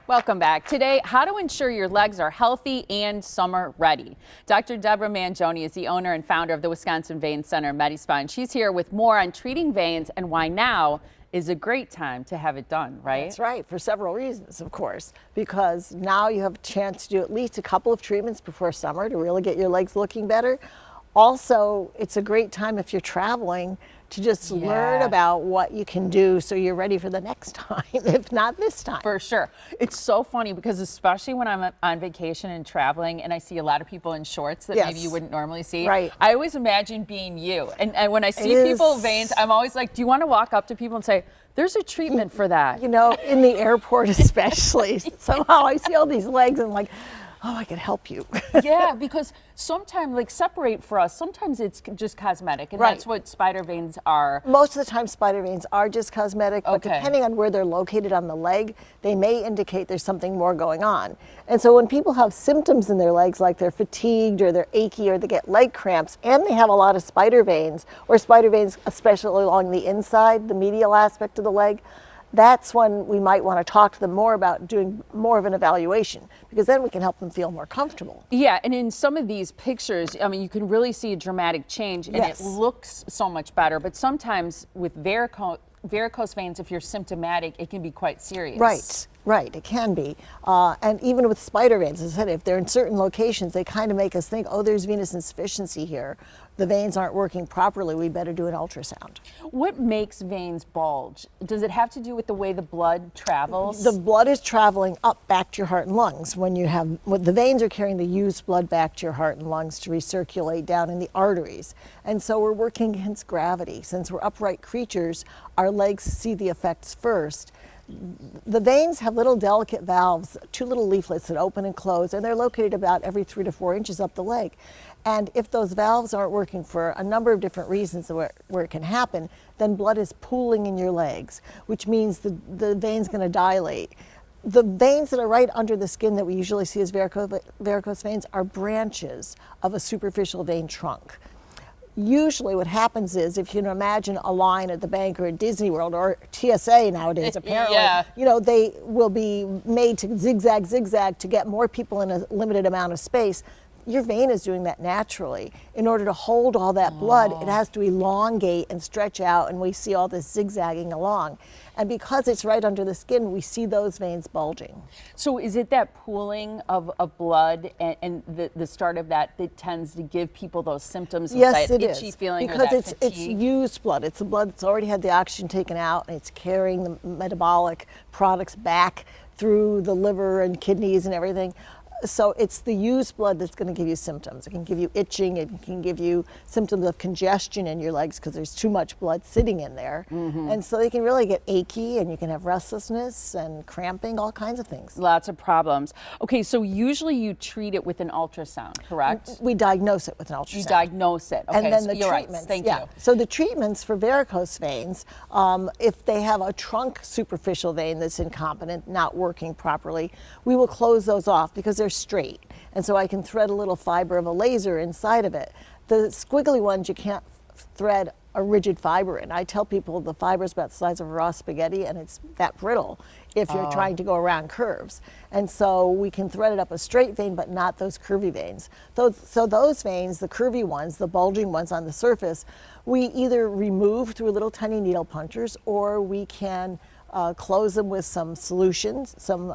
Welcome back. Today, how to ensure your legs are healthy and summer ready. Dr. Deborah Mangione is the owner and founder of the Wisconsin Vein Center MediSpa, and she's here with more on treating veins and why now is a great time to have it done, right? That's right, for several reasons, of course, because now you have a chance to do at least a couple of treatments before summer to really get your legs looking better. Also, it's a great time if you're traveling to just learn about what you can do so you're ready for the next time, if not this time. For sure. It's so funny because especially when I'm on vacation and traveling and I see a lot of people in shorts that maybe you wouldn't normally see. Right. I always imagine being you. And when I see people with veins, I'm always like, do you want to walk up to people and say, there's a treatment for that? You know, in the airport especially, somehow I see all these legs and I'm like, oh, I can help you. Yeah, because sometimes, like separate for us, sometimes it's just cosmetic, and that's what spider veins are. Most of the time spider veins are just cosmetic, but depending on where they're located on the leg, they may indicate there's something more going on. And so when people have symptoms in their legs, like they're fatigued or they're achy or they get leg cramps, and they have a lot of spider veins, or spider veins especially along the inside, the medial aspect of the leg, that's when we might want to talk to them more about doing more of an evaluation, because then we can help them feel more comfortable. Yeah, and in some of these pictures, I mean, you can really see a dramatic change, and it looks so much better. But sometimes with varicose veins, if you're symptomatic, it can be quite serious. Right, it can be. And even with spider veins, as I said, if they're in certain locations, they kind of make us think, oh, there's venous insufficiency here. The veins aren't working properly, we better do an ultrasound. What makes veins bulge? Does it have to do with the way the blood travels? The blood is traveling up back to your heart and lungs. When the veins are carrying the used blood back to your heart and lungs to recirculate down in the arteries. And so we're working against gravity. Since we're upright creatures, our legs see the effects first. The veins have little delicate valves, two little leaflets that open and close, and they're located about every 3 to 4 inches up the leg. And if those valves aren't working for a number of different reasons where it can happen, then blood is pooling in your legs, which means the vein's going to dilate. The veins that are right under the skin that we usually see as varicose veins are branches of a superficial vein trunk. Usually what happens is, if you can imagine a line at the bank or at Disney World or TSA nowadays, apparently, you know, they will be made to zigzag to get more people in a limited amount of space. Your vein is doing that naturally. In order to hold all that blood, it has to elongate and stretch out, and we see all this zigzagging along. And because it's right under the skin, we see those veins bulging. So is it that pooling of blood and the start of that tends to give people those symptoms of that itchy feeling because or that fatigue? It's used blood. It's the blood that's already had the oxygen taken out, and it's carrying the metabolic products back through the liver and kidneys and everything. So it's the used blood that's going to give you symptoms. It can give you itching, it can give you symptoms of congestion in your legs because there's too much blood sitting in there. And so they can really get achy, and you can have restlessness and cramping, all kinds of things. Lots of problems. Okay, so usually you treat it with an ultrasound, correct? We diagnose it with an ultrasound. You diagnose it. Okay, and then so the you're treatments. Thank you. So the treatments for varicose veins, if they have a trunk superficial vein that's incompetent, not working properly, we will close those off because they're straight, and so I can thread a little fiber of a laser inside of it. The squiggly ones you can't thread a rigid fiber in. I tell people the fiber is about the size of a raw spaghetti, and it's that brittle if you're trying to go around curves. And so we can thread it up a straight vein, but not those curvy veins. So those veins, the curvy ones, the bulging ones on the surface, we either remove through little tiny needle punctures, or we can close them with some solutions, some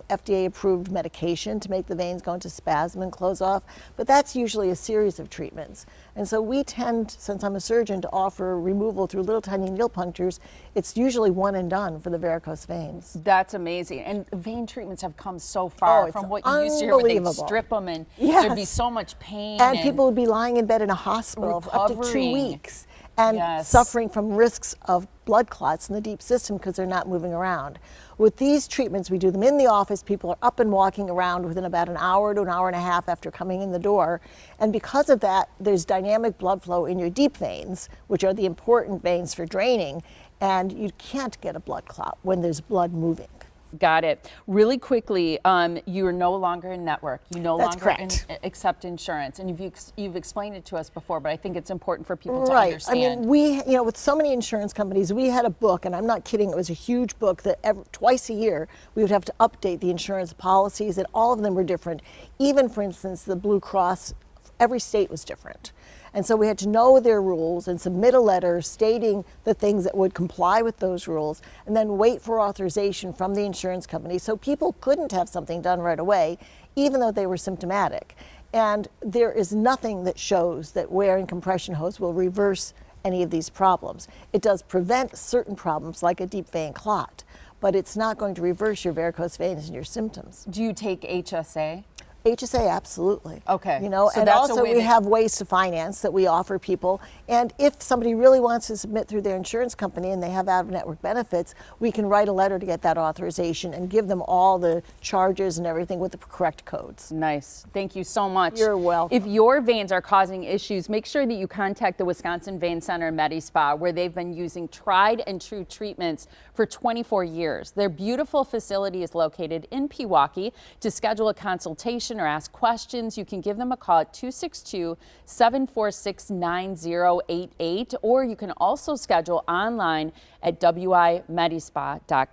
FDA-approved medication to make the veins go into spasm and close off. But that's usually a series of treatments. And so we tend, since I'm a surgeon, to offer removal through little tiny needle punctures. It's usually one and done for the varicose veins. That's amazing. And vein treatments have come so far from what you used to hear when they'd strip them and there'd be so much pain. And people would be lying in bed in a hospital for up to 2 weeks. And suffering from risks of blood clots in the deep system because they're not moving around. With these treatments, we do them in the office. People are up and walking around within about an hour to an hour and a half after coming in the door. And because of that, there's dynamic blood flow in your deep veins, which are the important veins for draining, and you can't get a blood clot when there's blood moving. Got it. Really quickly, you are no longer in network. You no That's longer correct. accept insurance, and you've explained it to us before, but I think it's important for people to Right. understand. I mean, with so many insurance companies, we had a book, and I'm not kidding, it was a huge book that twice a year we would have to update the insurance policies, and all of them were different. Even, for instance, the Blue Cross, every state was different. And so we had to know their rules and submit a letter stating the things that would comply with those rules, and then wait for authorization from the insurance company. So people couldn't have something done right away, even though they were symptomatic. And there is nothing that shows that wearing compression hose will reverse any of these problems. It does prevent certain problems like a deep vein clot, but it's not going to reverse your varicose veins and your symptoms. Do you take HSA? HSA, absolutely. Okay. So and that's also we have ways to finance that we offer people. And if somebody really wants to submit through their insurance company and they have out-of-network benefits, we can write a letter to get that authorization and give them all the charges and everything with the correct codes. Nice. Thank you so much. You're welcome. If your veins are causing issues, make sure that you contact the Wisconsin Vein Center MediSpa, where they've been using tried and true treatments for 24 years. Their beautiful facility is located in Pewaukee. To schedule a consultation or ask questions, you can give them a call at 262-746-9088, or you can also schedule online at wimedispa.com.